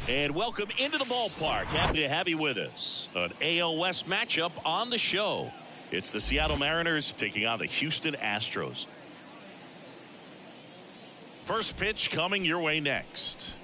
And welcome into the ballpark. Happy to have you with us. An AL West matchup on the show. It's the Seattle Mariners taking on the Houston Astros. First pitch coming your way next.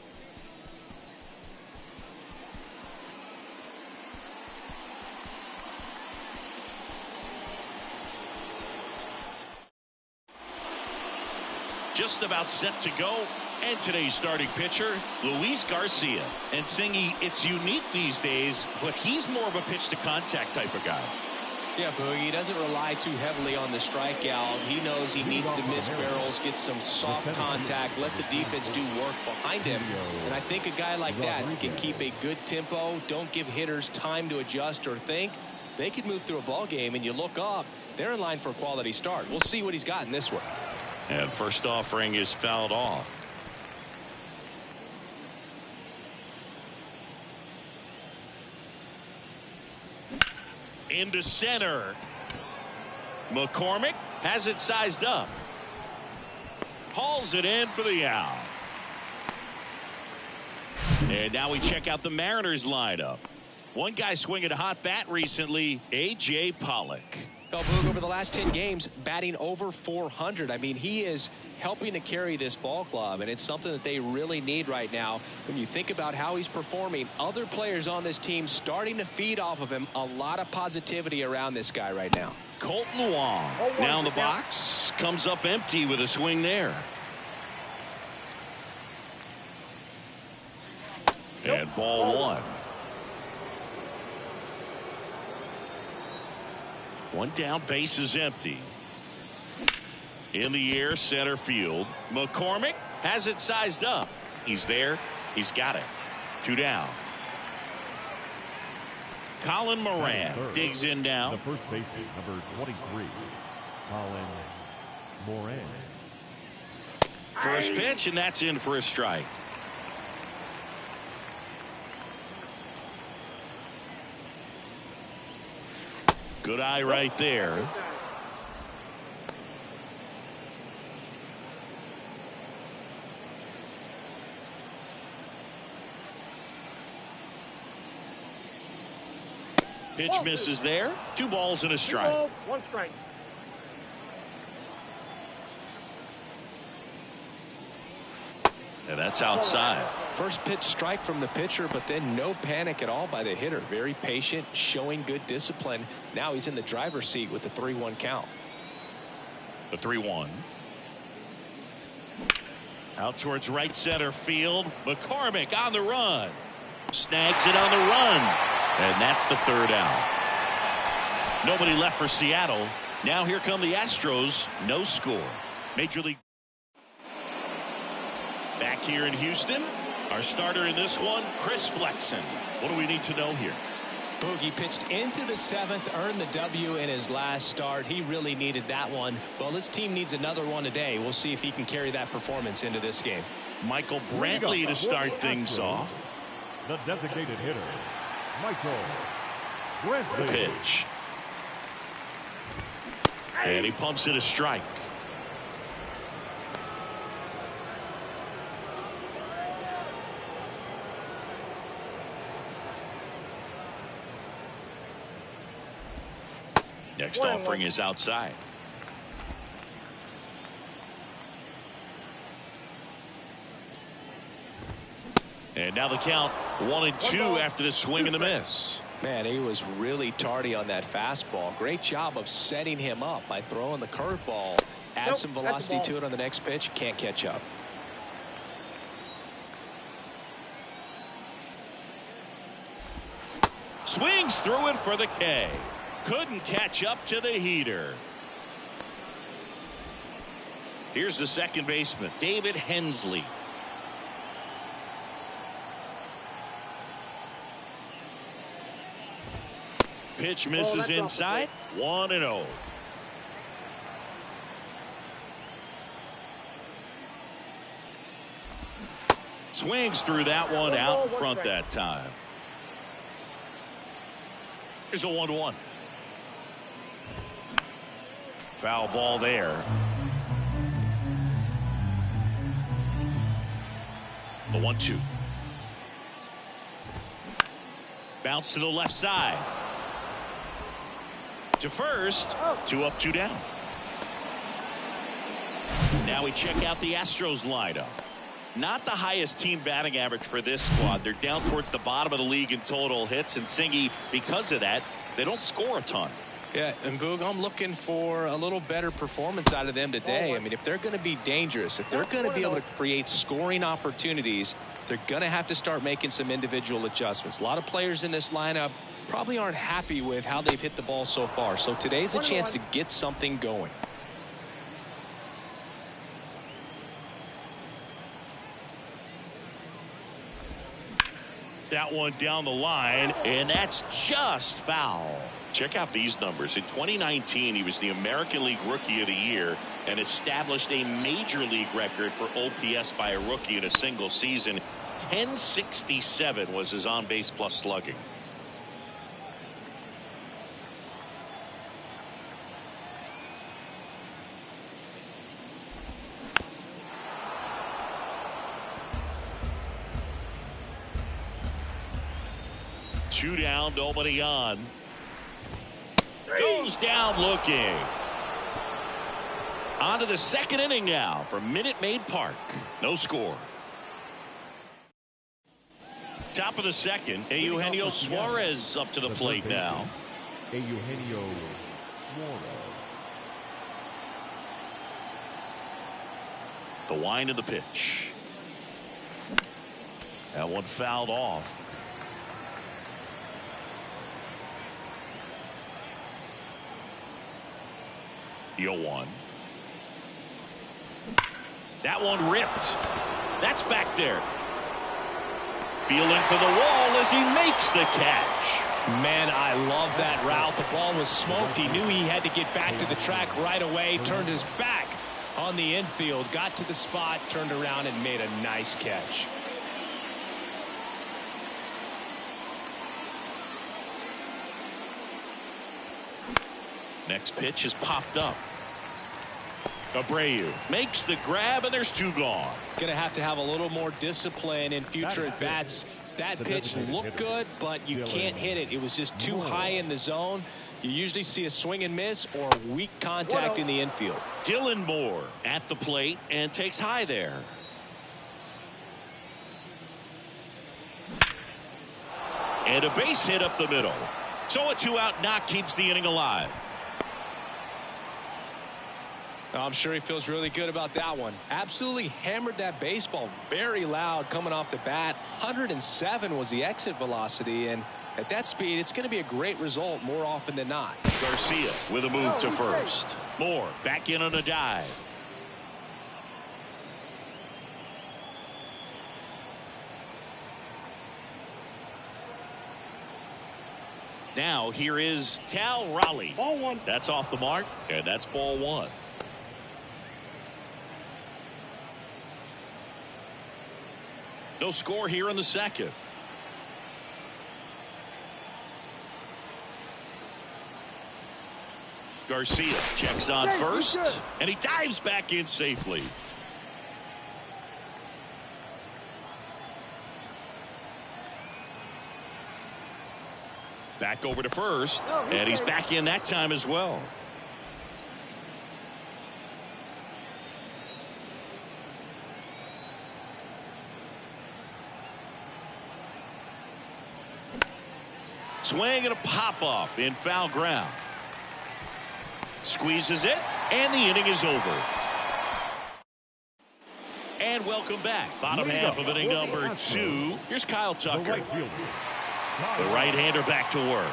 Just about set to go. And today's starting pitcher, Luis Garcia. And Singy, it's unique these days, but he's more of a pitch to contact type of guy. Yeah, Boogie, he doesn't rely too heavily on the strikeout. He knows he needs to miss barrels, get some soft contact, let the defense do work behind him. And I think a guy like that can keep a good tempo, don't give hitters time to adjust or think. They could move through a ball game, and you look up, they're in line for a quality start. We'll see what he's got in this one. And first offering is fouled off. Into center. McCormick has it sized up. Hauls it in for the out. And now we check out the Mariners lineup. One guy swinging a hot bat recently, A.J. Pollock. Well, Boog, over the last 10 games, batting over 400. I mean, he is helping to carry this ball club, and it's something that they really need right now. When you think about how he's performing, other players on this team starting to feed off of him. A lot of positivity around this guy right now. Colton Wong now in the box, comes up empty with a swing there. And ball one. One down, base is empty. In the air, center field. McCormick has it sized up. He's there. He's got it. Two down. Colin Moran digs in now. The first baseman, number 23, Colin Moran. First pitch, and that's in for a strike. Good eye right there. Pitch misses there. 2 balls and a strike. 1 strike. And that's outside. First pitch strike from the pitcher, but then no panic at all by the hitter. Very patient, showing good discipline. Now he's in the driver's seat with the 3-1 count. The 3-1. Out towards right center field. McCormick on the run. Snags it on the run. And that's the 3rd out. Nobody left for Seattle. Now here come the Astros. No score. Major League. Back here in Houston, our starter in this one, Chris Flexen. What do we need to know here? Boogie pitched into the 7th, earned the W in his last start. He really needed that one. Well, this team needs another one today. We'll see if he can carry that performance into this game. Michael Brantley to start things off. The designated hitter, Michael Brantley. Pitch. And he pumps it a strike. Next offering is outside. And now the count 1-2 after the swing and the miss. Man, he was really tardy on that fastball. Great job of setting him up by throwing the curveball. Add some velocity to it on the next pitch. Can't catch up. Swings through it for the K. Couldn't catch up to the heater. Here's the second baseman, David Hensley. Pitch misses inside. 1-0. Swings through that one out in front that time. Here's a 1-1. Foul ball there. The 1-2. Bounce to the left side. To first. 2 up, 2 down. Now we check out the Astros lineup. Not the highest team batting average for this squad. They're down towards the bottom of the league in total hits, and Singy, because of that, they don't score a ton. Yeah, and Boog, I'm looking for a little better performance out of them today. I mean, if they're going to be dangerous, if they're going to be able to create scoring opportunities, they're going to have to start making some individual adjustments. A lot of players in this lineup probably aren't happy with how they've hit the ball so far. So today's a chance to get something going. That one down the line, and that's just foul. Check out these numbers. In 2019, he was the American League Rookie of the Year and established a major league record for OPS by a rookie in a single season. 1067 was his on-base plus slugging. Two down, nobody on. Goes down looking. On to the second inning now from Minute Maid Park. No score. Top of the second, Eugenio Suarez up to the plate now. Eugenio Suarez. The wind of the pitch. That one fouled off. One. That one ripped. That's back there. Feeling for the wall as he makes the catch. Man, I love that route. The ball was smoked. He knew he had to get back to the track right away. Turned his back on the infield. Got to the spot. Turned around and made a nice catch. Next pitch is popped up. Abreu makes the grab, and there's 2 gone. Going to have a little more discipline in future at-bats. That pitch looked good, but you can't hit it. It was just too high in the zone. You usually see a swing and miss or weak contact in the infield. Dylan Moore at the plate and takes high there. And a base hit up the middle. So a 2-out knock keeps the inning alive. I'm sure he feels really good about that one. Absolutely hammered that baseball very loud coming off the bat. 107 was the exit velocity, and at that speed, it's going to be a great result more often than not. Garcia with a move to first. Moore back in on a dive. Now here is Cal Raleigh. Ball 1. That's off the mark, and that's ball 1. No score here in the second. Garcia checks on first, and he dives back in safely. Back over to first, and he's back in that time as well. Swing and a pop-up in foul ground. Squeezes it, and the inning is over. And welcome back. Bottom half of inning number 2. Here's Kyle Tucker. The right-hander back to work.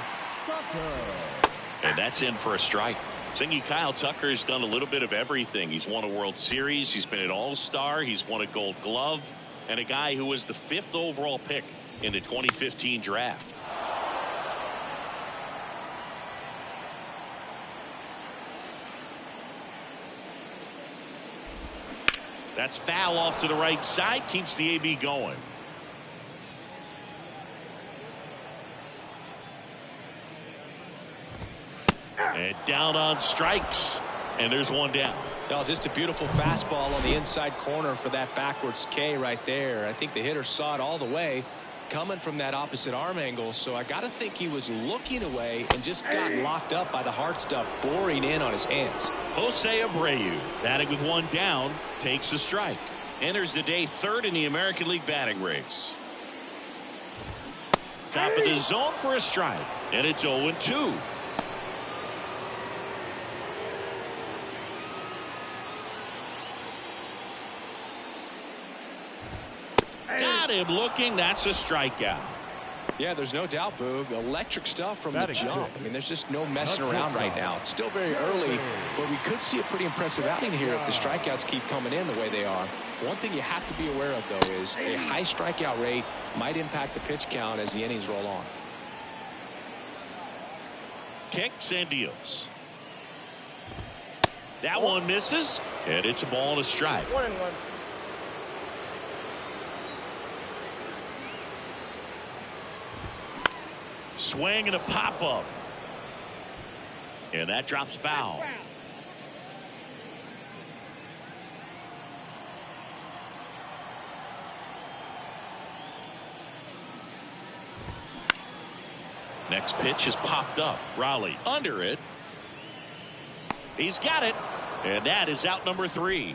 And that's in for a strike. Singy, Kyle Tucker has done a little bit of everything. He's won a World Series. He's been an All-Star. He's won a Gold Glove. And a guy who was the 5th overall pick in the 2015 draft. That's foul off to the right side. Keeps the AB going. And down on strikes. And there's one down. Oh, just a beautiful fastball on the inside corner for that backwards K right there. I think the hitter saw it all the way coming from that opposite arm angle. So I got to think he was looking away and just got locked up by the hard stuff boring in on his hands. Jose Abreu, batting with one down, takes a strike. Enters the day third in the American League batting race. Top of the zone for a strike. And it's 0-2. Got him looking. That's a strikeout. Yeah, there's no doubt, Boog. Electric stuff from the jump. I mean, there's just no messing around right now. It's still very early, but we could see a pretty impressive outing here if the strikeouts keep coming in the way they are. One thing you have to be aware of, though, is a high strikeout rate might impact the pitch count as the innings roll on. Kicks and deals. That one misses, and it's a ball and a strike. 1-1. Swing and a pop-up. And that drops foul. Next pitch is popped up. Raleigh under it. He's got it. And that is out number 3.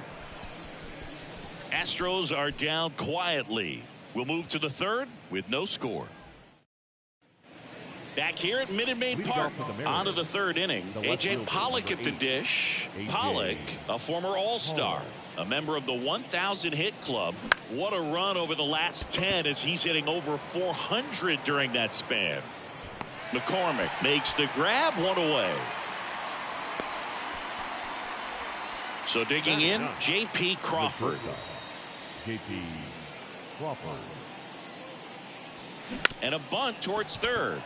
Astros are down quietly. We'll move to the third with no score. Back here at Minute Maid Park, on to the third inning. A.J. Pollock at the dish. Pollock, a former All-Star, a member of the 1,000 hit club. What a run over the last 10 as he's hitting over 400 during that span. McCormick makes the grab, one away. So digging in, J.P. Crawford. J.P. Crawford. And a bunt towards third.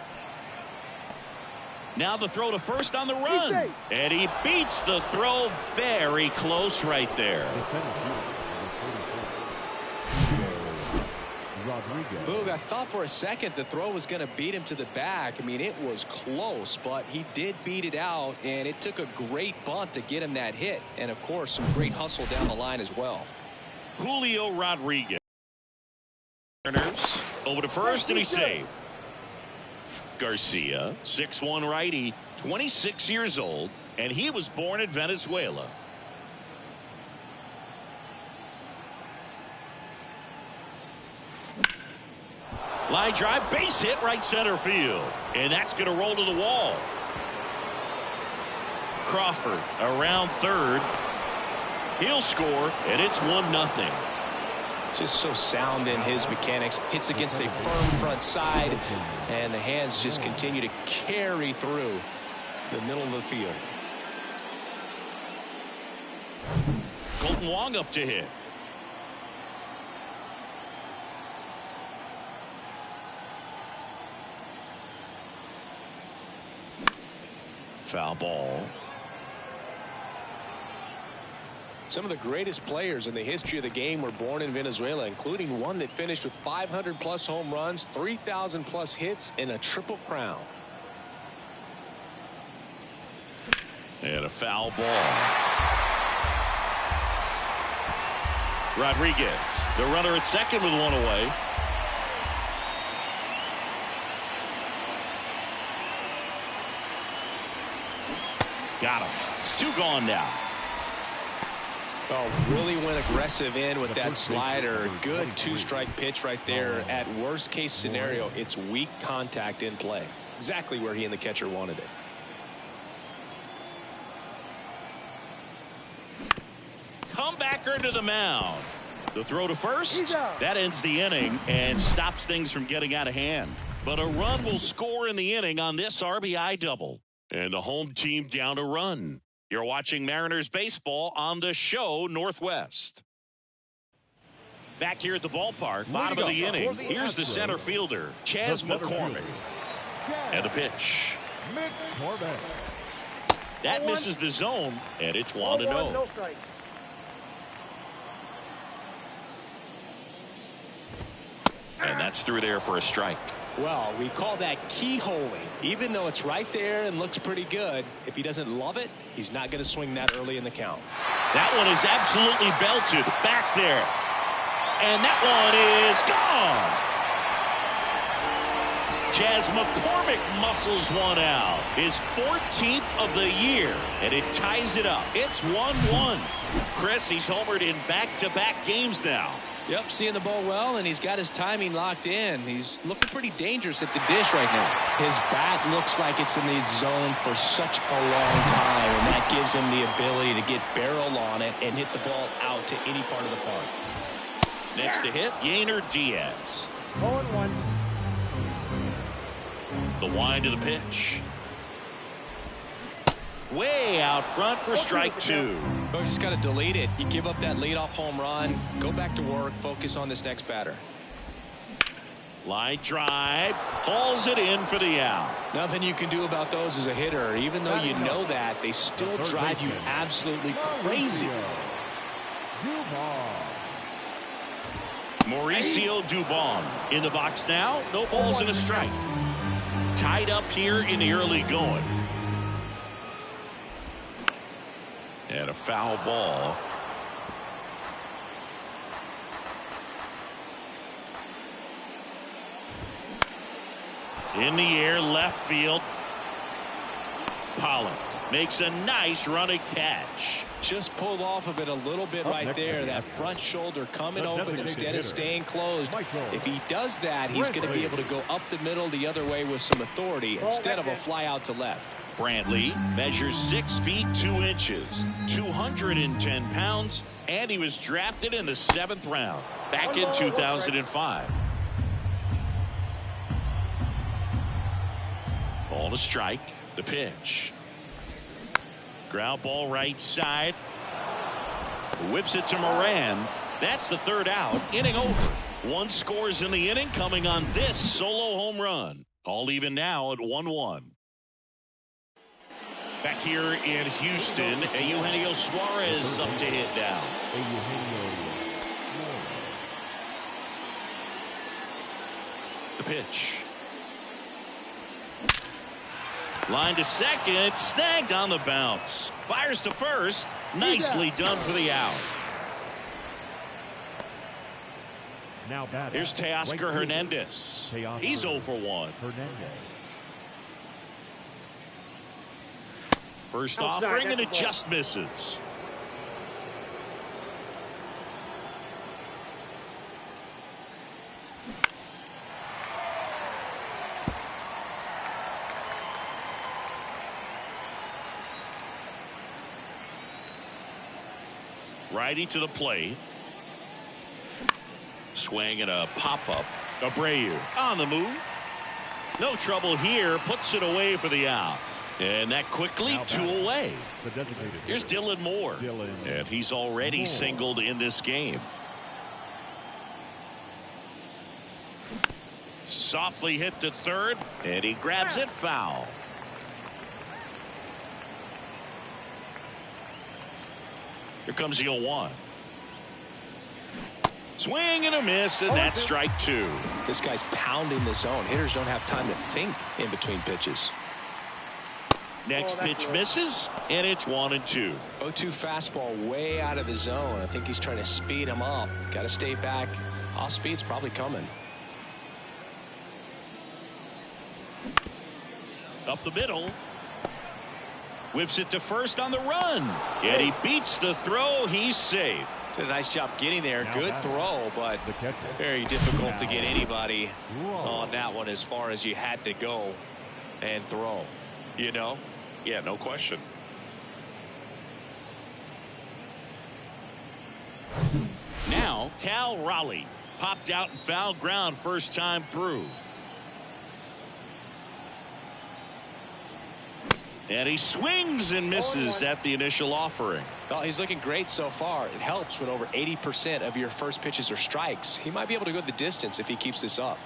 Now the throw to first on the run. And he beats the throw very close right there. Boog, I thought for a second the throw was going to beat him to the back. I mean, it was close, but he did beat it out, and it took a great bunt to get him that hit. And, of course, some great hustle down the line as well. Julio Rodriguez. Over to first, and he's saved. Garcia, 6'1" righty, 26 years old, and he was born in Venezuela. Line drive, base hit, right center field. And that's going to roll to the wall. Crawford around third. He'll score, and it's 1-0. Just so sound in his mechanics. Hits against a firm front side, and the hands just continue to carry through the middle of the field. Colton Wong up to hit. Foul ball. Some of the greatest players in the history of the game were born in Venezuela, including one that finished with 500+ home runs, 3,000+ hits, and a triple crown. And a foul ball. Rodriguez, the runner at second with one away. Got him. 2 gone now. Oh, really went aggressive in with that slider. Good 2-strike pitch right there. At worst case scenario, it's weak contact in play. Exactly where he and the catcher wanted it. Comebacker to the mound. The throw to first. That ends the inning and stops things from getting out of hand. But a run will score in the inning on this RBI double. And the home team down a run. You're watching Mariners baseball on the show Northwest. Back here at the ballpark, bottom of the inning. Here's the center fielder, Chas McCormick. And the pitch. That misses the zone, and it's 1-0. And that's through there for a strike. Well, we call that keyholing. Even though it's right there and looks pretty good, if he doesn't love it, he's not going to swing that early in the count. That one is absolutely belted back there. And that one is gone. Jazz McCormick muscles one out. His 14th of the year, and it ties it up. It's 1-1. Chris, he's homered in back-to-back games now. Yep, seeing the ball well, and he's got his timing locked in. He's looking pretty dangerous at the dish right now. His bat looks like it's in the zone for such a long time, and that gives him the ability to get barrel on it and hit the ball out to any part of the park. Next to hit, Yainer Diaz. 0-1. The wind to the pitch. Way out front for strike two. Oh, you just got to delete it. You give up that leadoff home run. Go back to work. Focus on this next batter. Line drive. Hauls it in for the out. Nothing you can do about those as a hitter. Even though you know that, they still drive you absolutely crazy. Mauricio Dubon in the box now. No balls and a strike. Tied up here in the early going. And a foul ball. In the air, left field. Pollock makes a nice running catch. Just pulled off of it a little bit right there. That front shoulder coming open instead of staying closed. If he does that, he's going to be able to go up the middle the other way with some authority instead of a fly out to left. Brantley measures 6 feet 2 inches, 210 pounds, and he was drafted in the 7th round back in 2005. Ball to strike. The pitch. Ground ball right side. Whips it to Moran. That's the 3rd out. Inning over. 1 scores in the inning coming on this solo home run. All even now at 1-1. Back here in Houston, Eugenio Suarez up to hit now. The pitch. Line to second, snagged on the bounce. Fires to first. Nicely done for the out. Now here's Teoscar Hernandez. He's 0 for 1. First offering, and it just misses. Righty to the plate. Swing and a pop-up. Abreu on the move. No trouble here. Puts it away for the out. And that quickly 2 away. Here's Dylan Moore. And he's already singled in this game. Softly hit to third. And he grabs it foul. Here comes the 0-1. Swing and a miss, and that's strike 2. This guy's pounding the zone. Hitters don't have time to think in between pitches. Next pitch misses, and it's 1-2. 0-2 fastball way out of the zone. I think he's trying to speed him up. Got to stay back. Off speed's probably coming. Up the middle. Whips it to first on the run. And he beats the throw. He's safe. Did a nice job getting there. Good throw, but very difficult to get anybody on that one as far as you had to go and throw. You know? Yeah, no question. Now, Cal Raleigh popped out in foul ground first time through. And he swings and misses at the initial offering. Well, he's looking great so far. It helps when over 80% of your first pitches are strikes. He might be able to go the distance if he keeps this up.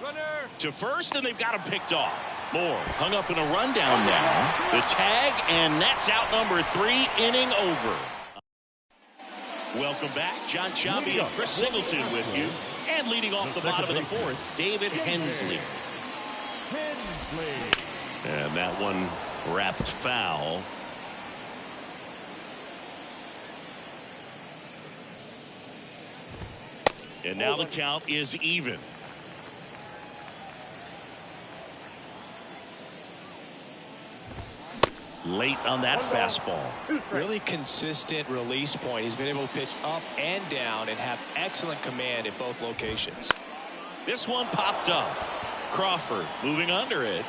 Runner to first, and they've got him picked off. Moore hung up in a rundown now. The tag, and that's out number 3, inning over. Welcome back. John Chambi and Chris Singleton with you. And leading off the bottom of the fourth, David Hensley. And that one wrapped foul. And now the count is even. Late on that fastball. Really consistent release point. He's been able to pitch up and down and have excellent command at both locations. This one popped up. Crawford moving under it.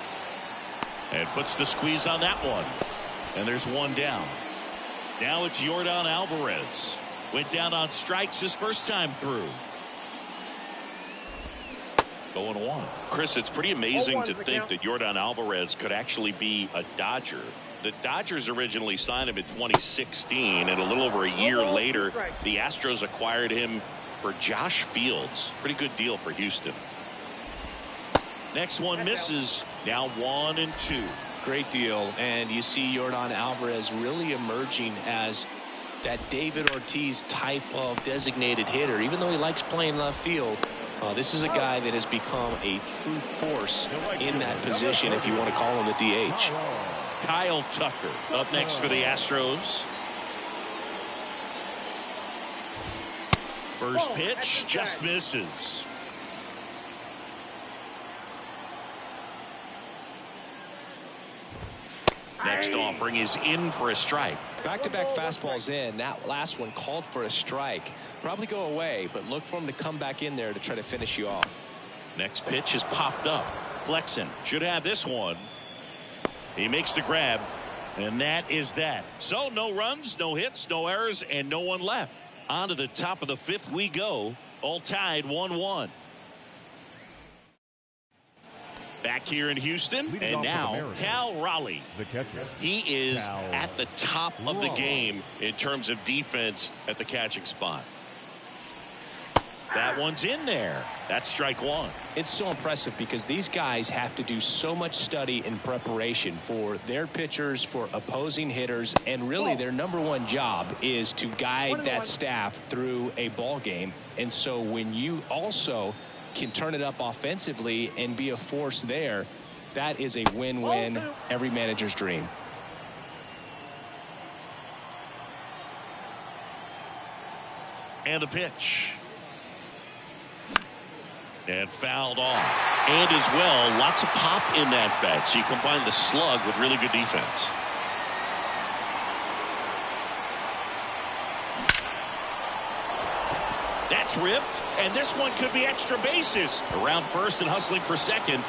And puts the squeeze on that one. And there's one down. Now it's Yordan Alvarez. Went down on strikes his first time through. 0-1. Chris, it's pretty amazing to think that Yordan Alvarez could actually be a Dodger. The Dodgers originally signed him in 2016, and a little over a year later, the Astros acquired him for Josh Fields. Pretty good deal for Houston. Next one misses. Now 1-2. Great deal. And you see Yordan Alvarez really emerging as that David Ortiz type of designated hitter. Even though he likes playing left field, this is a guy that has become a true force in that position, if you want to call him the DH. Kyle Tucker up next for the Astros. First pitch just misses. Next offering is in for a strike. Back-to-back fastballs in. That last one called for a strike. Probably go away, but look for him to come back in there to try to finish you off. Next pitch is popped up. Flexen should have this one. He makes the grab, and that is that. So no runs, no hits, no errors, and no one left. On to the top of the fifth we go. All tied 1-1. Back here in Houston, and now Cal Raleigh. The catcher. He is at the top of the game in terms of defense at the catching spot. That one's in there. That's strike one. It's so impressive because these guys have to do so much study and preparation for their pitchers, for opposing hitters, and really their number one job is to guide that staff through a ball game. And so when you also can turn it up offensively and be a force there, that is a win-win, every manager's dream. And the pitch. And fouled off. And as well, lots of pop in that bat. So you combine the slug with really good defense. That's ripped. And this one could be extra bases. Around first and hustling for second.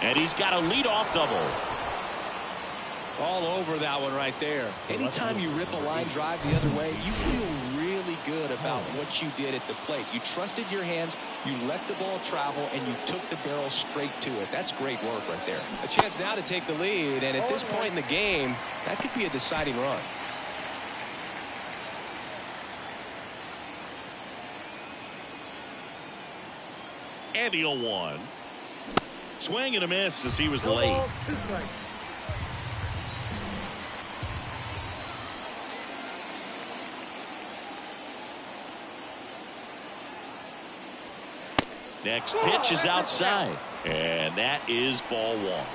And he's got a leadoff double. All over that one right there. Anytime you rip a line drive the other way, you feel really good about what you did at the plate. You trusted your hands, you let the ball travel, and you took the barrel straight to it. That's great work right there. A chance now to take the lead, and at this point in the game, that could be a deciding run. And the 0-1. Swing and a miss as he was late. Next pitch is outside, and that is ball one.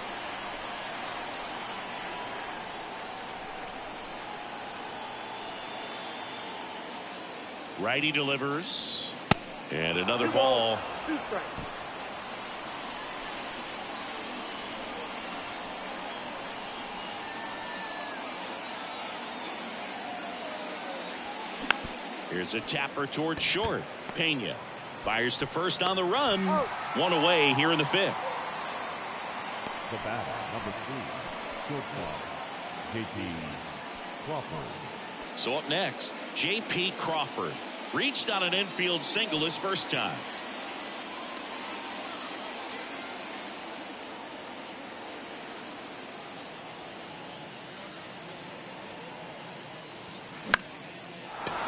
Righty delivers, and another ball. Here's a tapper towards short. Pena fires to first on the run. One away here in the fifth. The batter, number 3, shortstop, J.P. Crawford. So up next, J.P. Crawford reached on an infield single his first time.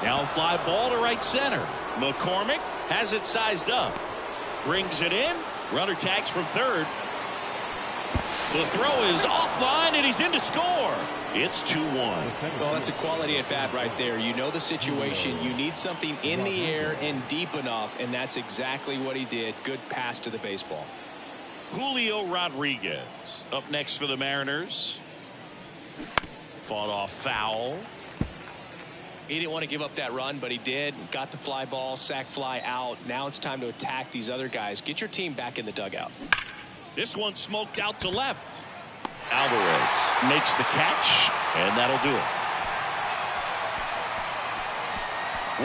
Now a fly ball to right center. McCormick has it sized up. Brings it in. Runner tags from third. The throw is offline, and he's in to score. It's 2-1. Well, that's a quality at bat right there. You know the situation. You need something in the air and deep enough, and that's exactly what he did. Good pass to the baseball. Julio Rodriguez up next for the Mariners. Fought off foul. He didn't want to give up that run, but he did. Got the fly ball, sac fly out. Now it's time to attack these other guys. Get your team back in the dugout. This one smoked out to left. Alvarez makes the catch, and that'll do it.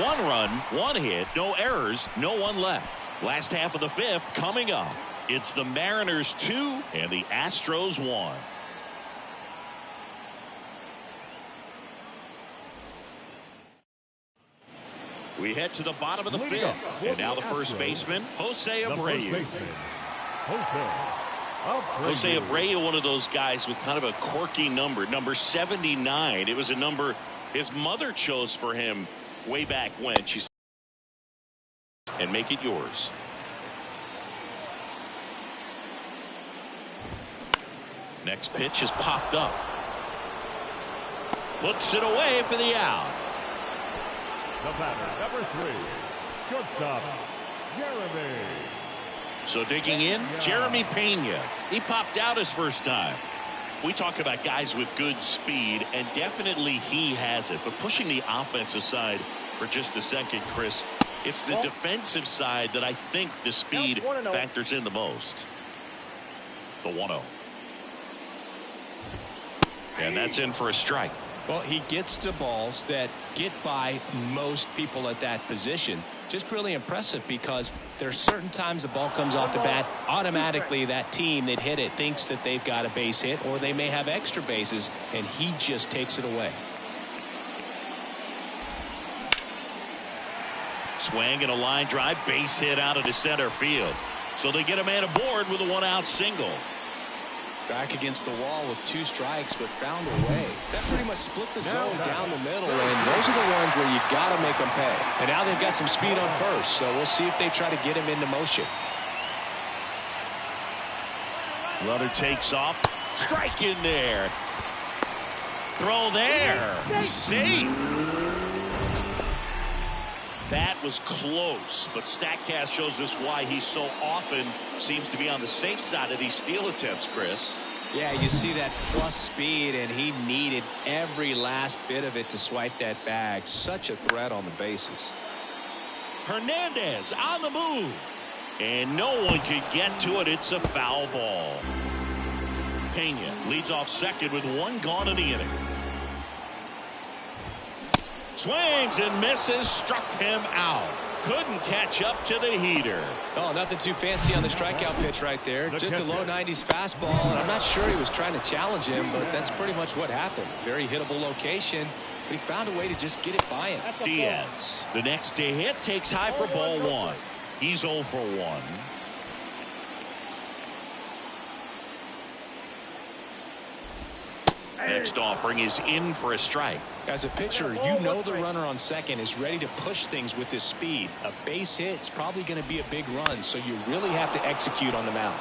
1 run, 1 hit, no errors, no one left. Last half of the 5th coming up. It's the Mariners 2 and the Astros 1. We head to the bottom of the 5th, and now the first baseman, Jose Abreu. Jose Abreu, one of those guys with kind of a quirky number 79. It was a number his mother chose for him way back when. She said, and make it yours. Next pitch is popped up. Puts it away for the out. The batter, number 3, shortstop, Jeremy. So digging in, Jeremy Pena. He popped out his first time. We talk about guys with good speed, and definitely he has it. But pushing the offense aside for just a second, Chris, it's the defensive side that I think the speed factors in the most. The 1-0. And that's in for a strike. Well, he gets to balls that get by most people at that position. Just really impressive because there's certain times the ball comes off the bat, automatically that team that hit it thinks that they've got a base hit, or they may have extra bases, and he just takes it away. Swing and a line drive, base hit out into center field. So they get a man aboard with a 1-out single. Back against the wall with 2 strikes, but found a way. That pretty much split the zone down the middle, and those are the ones where you got to make them pay. And now they've got some speed on first, so we'll see if they try to get him into motion. Runner takes off. Strike in there. Throw there. Safe. That was close, but StatCast shows us why he so often seems to be on the safe side of these steal attempts, Chris. Yeah, you see that plus speed, and he needed every last bit of it to swipe that bag. Such a threat on the bases. Hernandez on the move, and no one could get to it. It's a foul ball. Pena leads off second with 1 gone in the inning. Swings and misses, struck him out. Couldn't catch up to the heater. Oh, nothing too fancy on the strikeout pitch right there. Just a low 90s fastball, and I'm not sure he was trying to challenge him, but that's pretty much what happened. Very hittable location, but he found a way to just get it by him. Diaz, the next to hit, takes high for ball 1. He's 0 for 1. Next offering is in for a strike. As a pitcher, you know the runner on second is ready to push things with his speed. A base hit's probably going to be a big run, so you really have to execute on the mound.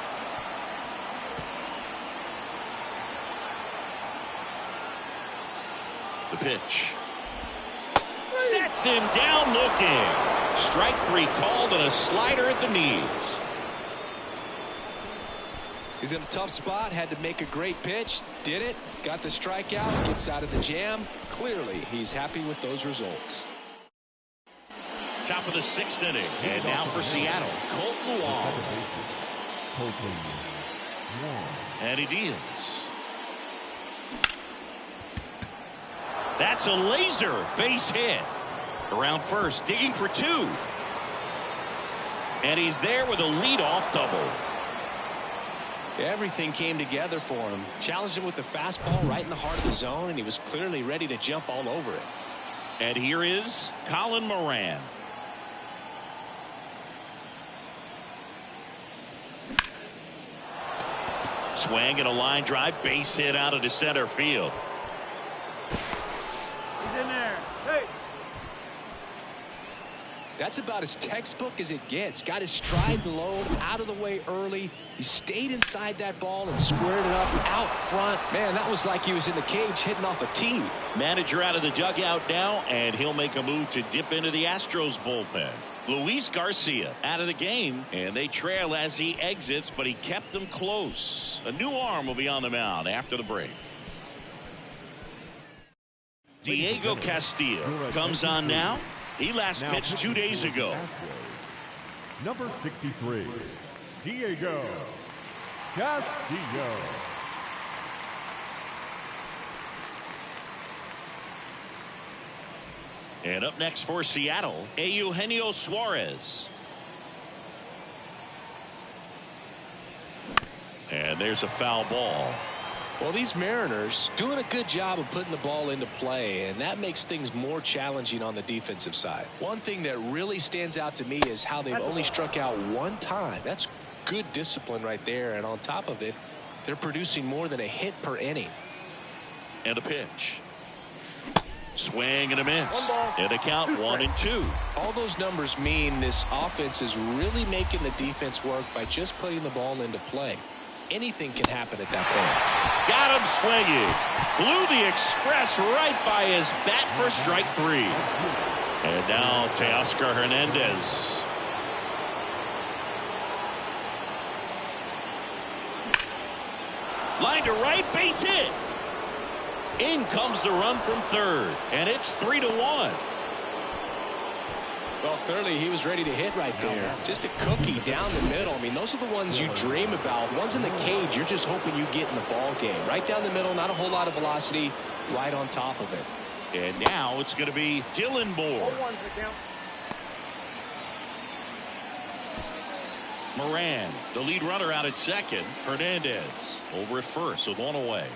The pitch. Sets him down looking. Strike 3 called and a slider at the knees. He's in a tough spot, had to make a great pitch, did it, got the strikeout, gets out of the jam. Clearly, he's happy with those results. Top of the 6th inning, and now for Seattle, Colton Wong. And he deals. That's a laser base hit. Around first, digging for 2. And he's there with a leadoff double. Everything came together for him. Challenged him with the fastball right in the heart of the zone, and he was clearly ready to jump all over it. And here is Colin Moran. Swing and a line drive, base hit out into center field. He's in there. Hey. That's about as textbook as it gets. Got his stride low, out of the way early. He stayed inside that ball and squared it up out front. Man, that was like he was in the cage hitting off a tee. Manager out of the dugout now, and he'll make a move to dip into the Astros bullpen. Luis Garcia out of the game, and they trail as he exits, but he kept them close. A new arm will be on the mound after the break. Diego Castillo comes on now. He last pitched 2 days ago. Number 63, Diego Castillo. And up next for Seattle, Eugenio Suarez. And there's a foul ball. Well, these Mariners doing a good job of putting the ball into play, and that makes things more challenging on the defensive side. One thing that really stands out to me is how they've only struck out one time. That's good discipline right there, and on top of it, they're producing more than a hit per inning. And a pitch. Swing and a miss. And a count 1-2. All those numbers mean this offense is really making the defense work by just putting the ball into play. Anything can happen at that point. Got him swinging. Blew the express right by his bat for strike 3. And now Teoscar Hernandez. Line to right, base hit. In comes the run from third, and it's 3-1. Well, clearly he was ready to hit right there. Just a cookie down the middle. I mean, those are the ones you dream about. Ones in the cage, you're just hoping you get in the ball game. Right down the middle, not a whole lot of velocity, right on top of it. And now it's going to be Dylan Moore. Moran, the lead runner out at second. Hernandez over at first with one away.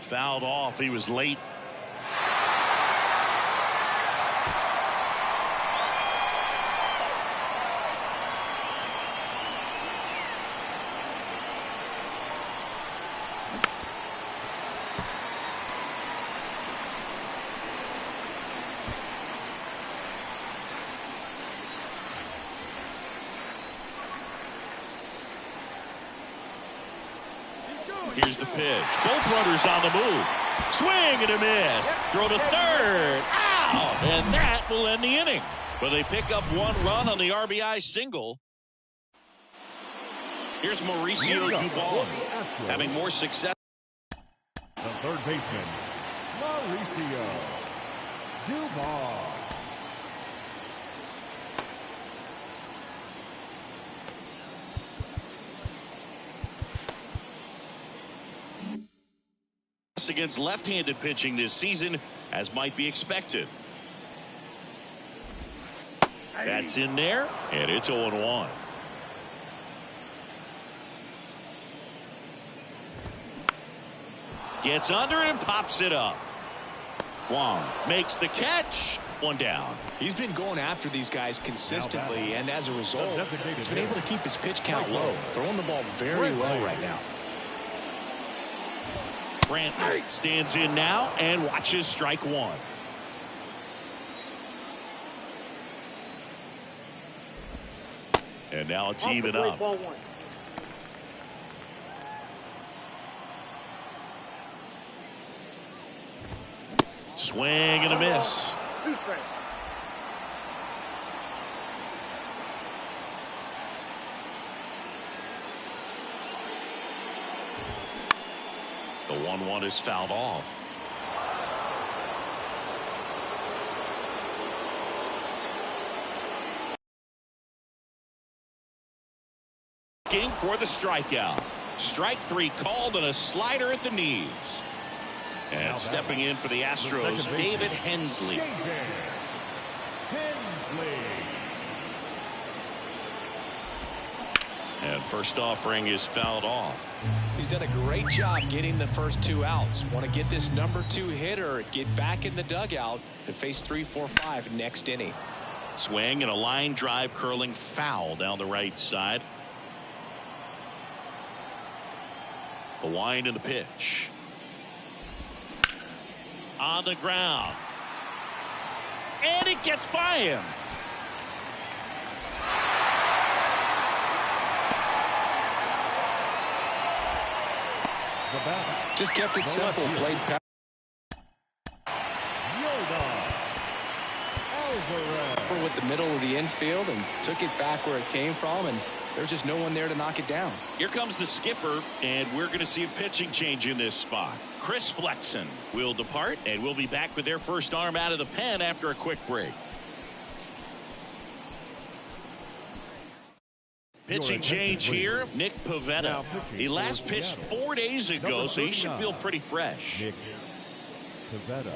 Fouled off. He was late. Here's the pitch. Both runners on the move. Swing and a miss. Throw to third. Out. And that will end the inning. But they pick up one run on the RBI single. Here's Mauricio Dubon having more success. The third baseman, Mauricio Dubon. Against left-handed pitching this season, as might be expected. That's in there, and it's 0-1. Gets under it and pops it up. Wong makes the catch. One down. He's been going after these guys consistently, and as a result, he's been able to keep his pitch count low, throwing the ball very well right now. Brantley stands in now and watches strike one. And now it's even up. Swing and a miss. The 1-1 is fouled off. Looking for the strikeout. Strike 3 called and a slider at the knees. And stepping in for the Astros, David Hensley. And first offering is fouled off. He's done a great job getting the first 2 outs. Want to get this number 2 hitter, get back in the dugout, and face 3, 4, 5 next inning. Swing and a line drive curling foul down the right side. The wind and the pitch. On the ground. and it gets by him. Just kept it simple. Played with the middle of the infield and took it back where it came from, and there's just no one there to knock it down. Here comes the skipper, and we're going to see a pitching change in this spot. Chris Flexen will depart, and we'll be back with their first arm out of the pen after a quick break. Pitching change here, Nick Pivetta. He last pitched 4 days ago, so he should feel pretty fresh. Nick Pivetta.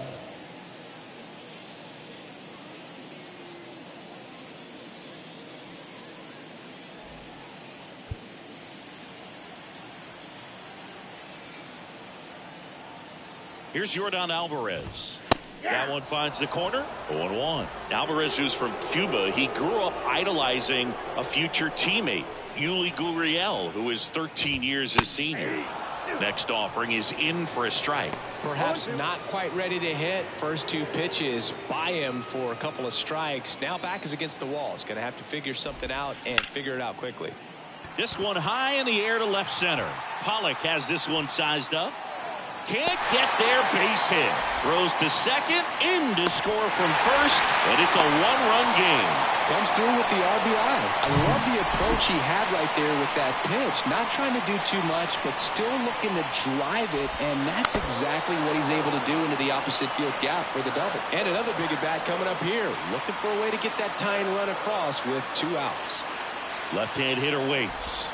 Here's Yordan Alvarez. That one finds the corner. 0-1. Alvarez, who's from Cuba, he grew up idolizing a future teammate, Yuli Gurriel, who is 13 years his senior. Next offering is in for a strike. Perhaps not quite ready to hit. First 2 pitches by him for a couple of strikes. Now back is against the wall. He's going to have to figure something out and figure it out quickly. This one high in the air to left center. Pollock has this one sized up. Can't get there, base hit. Throws to second, in to score from first, and it's a 1-run game. Comes through with the RBI. I love the approach he had right there with that pitch. Not trying to do too much, but still looking to drive it, and that's exactly what he's able to do into the opposite field gap for the double. And another big at-bat coming up here. Looking for a way to get that tying run across with 2 outs. Left-hand hitter waits.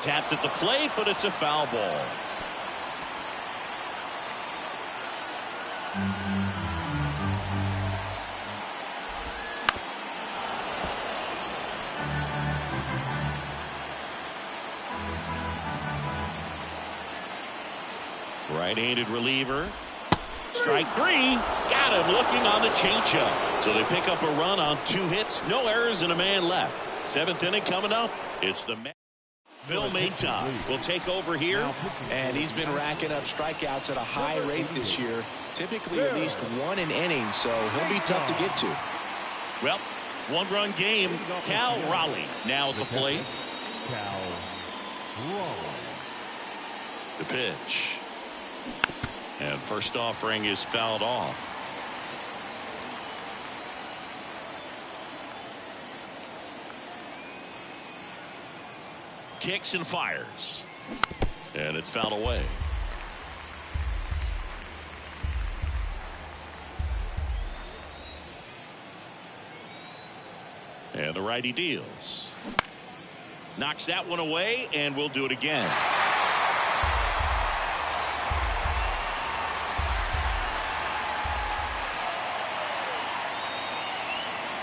Tapped at the plate, but it's a foul ball. Right-handed reliever. Strike 3. Got him looking on the changeup. So they pick up a run on 2 hits. No errors and a man left. 7th inning coming up. It's the Phil Maton will take over here. And he's been racking up strikeouts at a high rate this year. Typically at least 1 an inning, so he'll be tough to get to. Well, 1-run game. Cal Raleigh now at the plate. Cal Raleigh. The pitch. And first offering is fouled off. Kicks and fires. And it's fouled away. And the righty deals. Knocks that one away, and we'll do it again.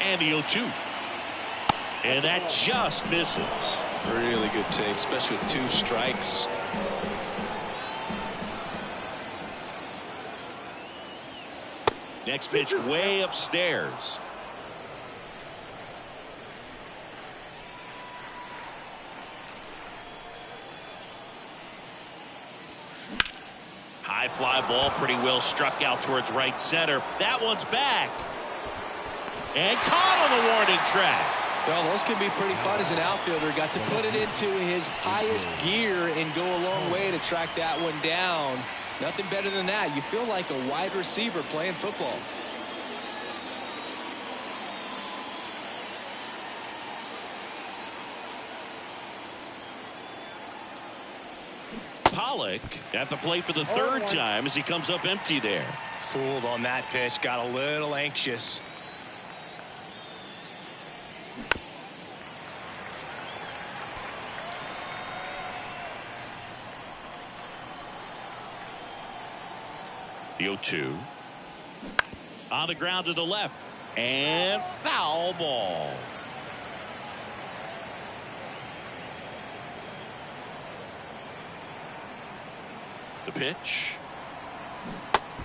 And the 0-2. And that just misses. Really good take, especially with 2 strikes. Next pitch way upstairs. High fly ball, pretty well struck out towards right center. That one's back. And caught on the warning track. Well, those can be pretty fun as an outfielder. Got to put it into his highest gear and go a long way to track that one down. Nothing better than that. You feel like a wide receiver playing football. Pollock at the plate for the 3rd time as he comes up empty there. Fooled on that pitch. Got a little anxious. The 0-2. On the ground to the left. And foul ball. The pitch.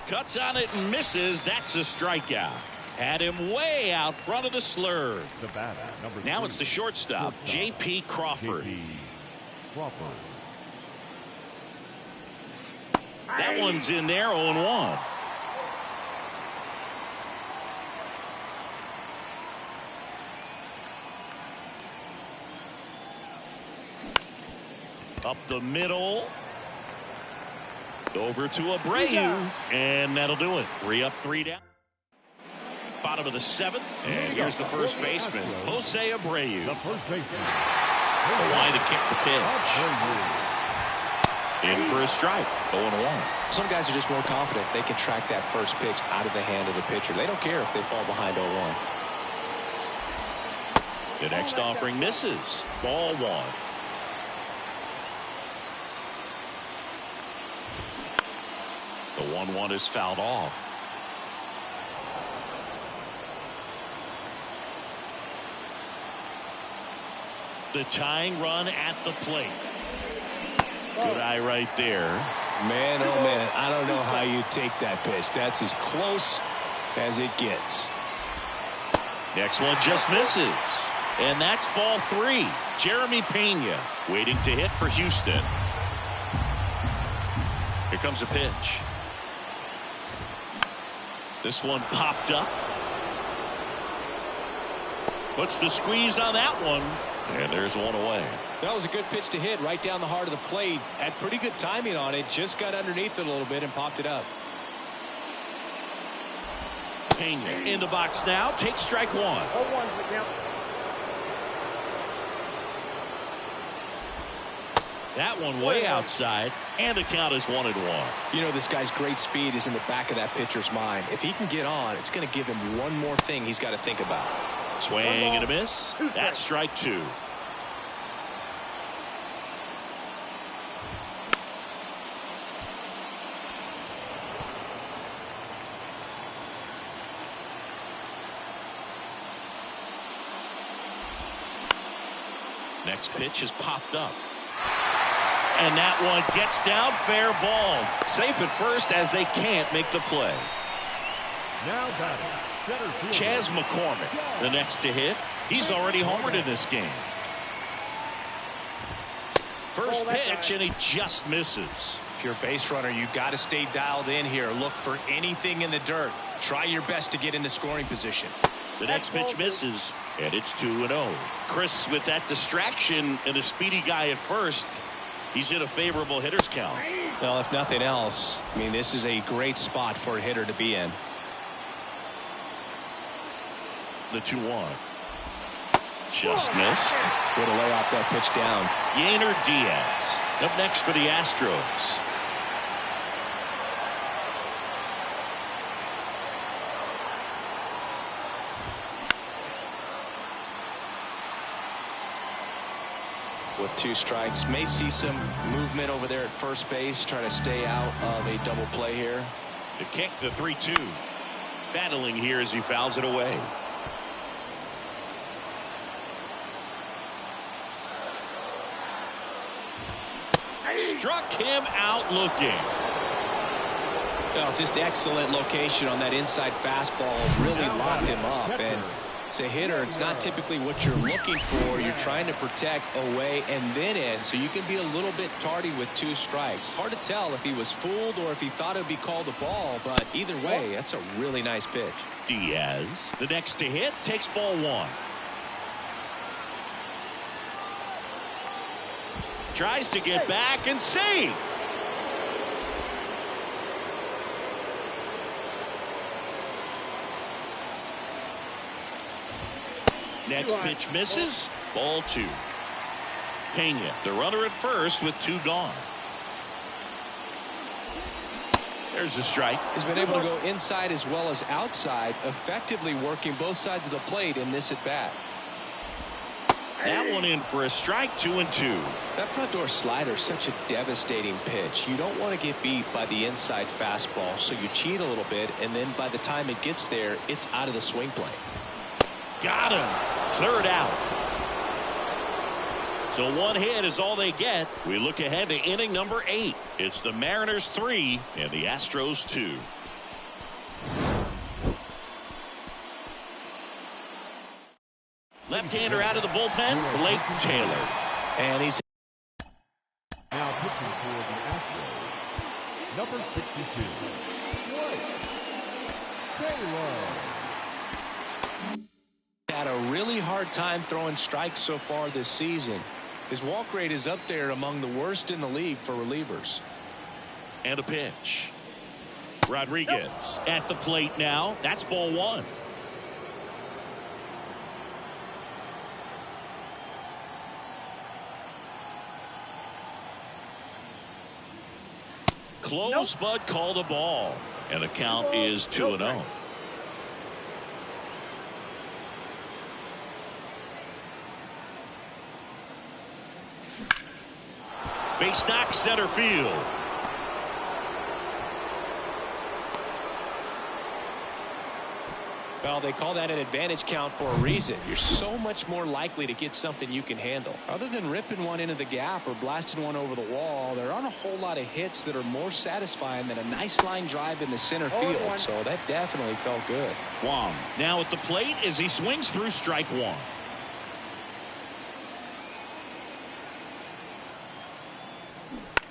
Cuts on it and misses. That's a strikeout. Had him way out front of the slur. The batter, number now 3. it's the shortstop, J.P. Crawford. J.P. Crawford. That one's in there, 0-1. Up the middle. Over to Abreu. And that'll do it. 3 up, 3 down. Bottom of the 7th. And here's the first baseman, Jose Abreu. The first baseman. The line to kick the pitch. In for a strike. 0-1. Some guys are just more confident they can track that first pitch out of the hand of the pitcher. They don't care if they fall behind 0-1. The next offering misses. Ball 1. The 1-1 is fouled off. The tying run at the plate. Good eye right there. Man, oh man, I don't know how you take that pitch. That's as close as it gets. Next one just misses. And that's ball 3. Jeremy Pena waiting to hit for Houston. Here comes a pitch. This one popped up. Puts the squeeze on that one. And there's one away. That was a good pitch to hit right down the heart of the plate. Had pretty good timing on it. Just got underneath it a little bit and popped it up. Pena in the box now. Takes strike 1. That one way outside. And the count is 1-1. You know, this guy's great speed is in the back of that pitcher's mind. If he can get on, it's going to give him one more thing he's got to think about. Swing and a miss. That's strike 2. Next pitch is popped up. And that one gets down, fair ball. Safe at first as they can't make the play. Now batting. Chas McCormick, the next to hit. He's already homered in this game. First pitch, and he just misses. If you're a base runner, you've got to stay dialed in here. Look for anything in the dirt. Try your best to get into scoring position. The next pitch misses, and it's 2-0. Chris, with that distraction and a speedy guy at first, he's in a favorable hitter's count. Well, if nothing else, I mean, this is a great spot for a hitter to be in. The 2-1. Just missed. Way to lay off that pitch down. Yainer Diaz up next for the Astros. With 2 strikes, may see some movement over there at first base, trying to stay out of a double play here. The kick, the 3-2. Battling here as he fouls it away. Struck him out looking. Well, just excellent location on that inside fastball. Really locked him up. And as a hitter, it's not typically what you're looking for. You're trying to protect away and then in, so you can be a little bit tardy with 2 strikes. Hard to tell if he was fooled or if he thought it would be called a ball, but either way, that's a really nice pitch. Diaz, the next to hit, takes ball 1. Tries to get back and save. Next pitch misses. Ball 2. Pena, the runner at first with 2 gone. There's a strike. He's been able to go inside as well as outside, effectively working both sides of the plate in this at bat. That one in for a strike. 2-2. That front door slider is such a devastating pitch. You don't want to get beat by the inside fastball, so you cheat a little bit, and then by the time it gets there, it's out of the swing plane. Got him. 3rd out. So 1 hit is all they get. We look ahead to inning number 8. It's the Mariners 3 and the Astros 2. Left-hander out of the bullpen, Blake Taylor. And he's now pitching for the Astros, number 62, Blake Taylor. had a really hard time throwing strikes so far this season. His walk rate is up there among the worst in the league for relievers. And a pitch. Rodriguez at the plate now. That's ball one. Close, but called a ball. And the count is 2-0. Base knock, center field. Well, they call that an advantage count for a reason. You're so much more likely to get something you can handle. Other than ripping one into the gap or blasting one over the wall, there aren't a whole lot of hits that are more satisfying than a nice line drive in the center field. So that definitely felt good. Wong now at the plate as he swings through strike one.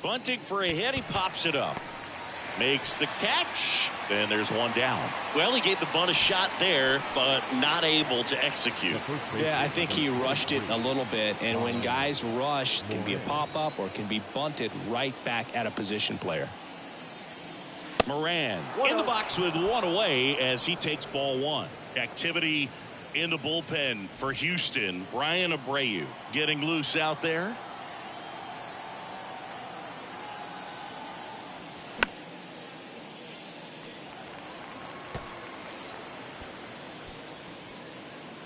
Bunting for a hit. He pops it up. Makes the catch. And there's one down. Well, he gave the bunt a shot there, but not able to execute. Yeah, I think he rushed it a little bit. And when guys rush, it can be a pop-up or it can be bunted right back at a position player. Moran in the box with one away as he takes ball one. Activity in the bullpen for Houston. Brian Abreu getting loose out there.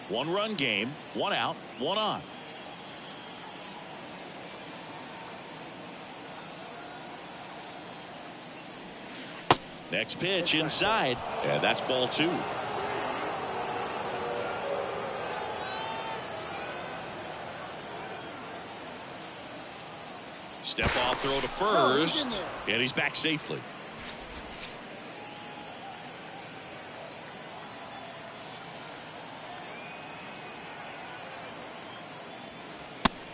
One-run game, one out, one on. Next pitch inside, and that's ball two. Step off throw to first, and he's back safely.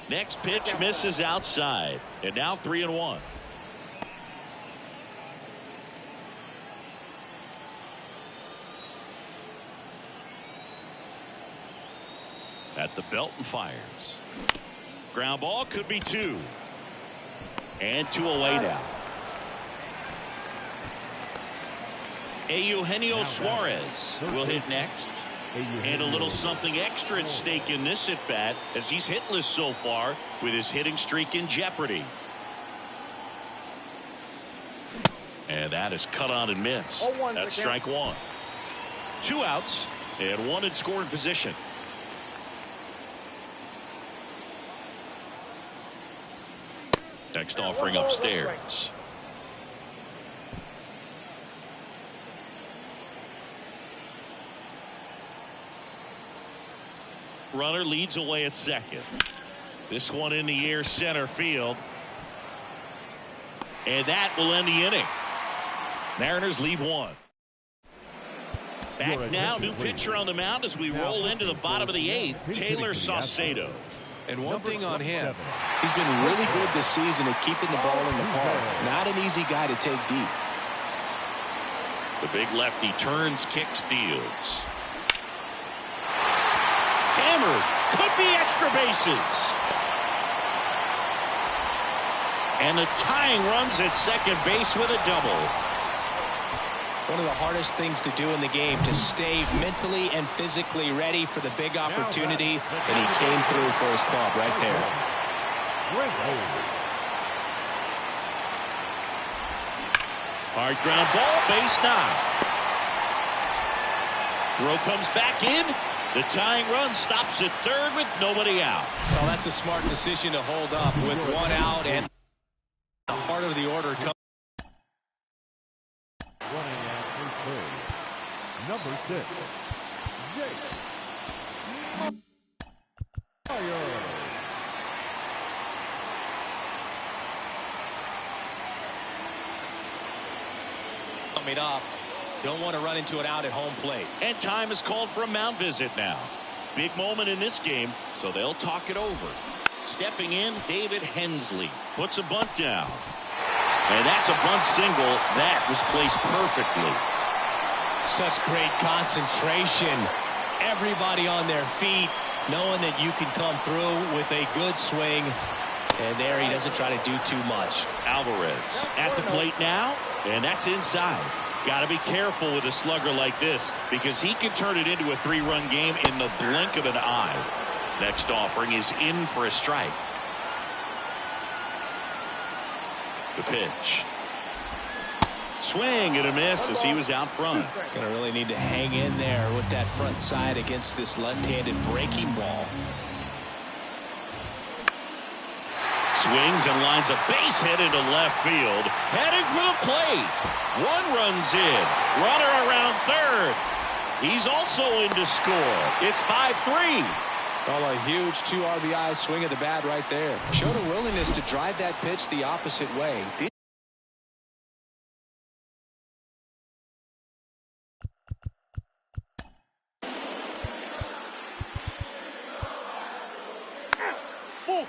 Next pitch misses outside, and now 3-1. At the belt and fires. Ground ball could be two. And two away now. Eugenio Suarez will hit next. And a little something extra at stake in this at bat as he's hitless so far with his hitting streak in jeopardy. And that is cut on and missed. That's strike one. Two outs and one in scoring position. Next offering upstairs. Runner leads away at second. This one in the air center field. And that will end the inning. Mariners leave one. Back now, new pitcher on the mound as we roll into the bottom of the eighth. Taylor Saucedo. And one thing on him, he's been really good this season at keeping the ball in the park. Not an easy guy to take deep. The big lefty turns, kicks, deals. Hammered. Could be extra bases. And the tying runs at second base with a double. One of the hardest things to do in the game, to stay mentally and physically ready for the big opportunity, and he came through for his club right there. Hard ground ball, base knock. Throw comes back in. The tying run stops at third with nobody out. Well, that's a smart decision to hold up with one out, and the heart of the order comes. Running at third, number 6, Jake Meyer. Coming up, don't want to run into an out at home plate. And time is called for a mound visit now. Big moment in this game, so they'll talk it over. Stepping in, David Hensley puts a bunt down. And that's a bunt single that was placed perfectly. Such great concentration. Everybody on their feet. knowing that you can come through with a good swing. And there he doesn't try to do too much. Alvarez at the plate now, and that's inside. Got to be careful with a slugger like this because he can turn it into a 3-run game in the blink of an eye. Next offering is in for a strike. The pitch. Swing and a miss as he was out front. Gonna really need to hang in there with that front side against this left-handed breaking ball. Swings and lines a base hit into left field. Heading for the plate. 1 run's in. Runner around third. He's also in to score. It's 5-3. Well, a huge 2 RBI swing of the bat right there. Showed a willingness to drive that pitch the opposite way.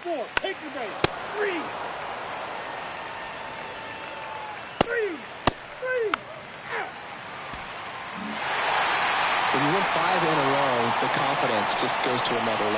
Four, take the base. 3. When you win 5 in a row, the confidence just goes to another level.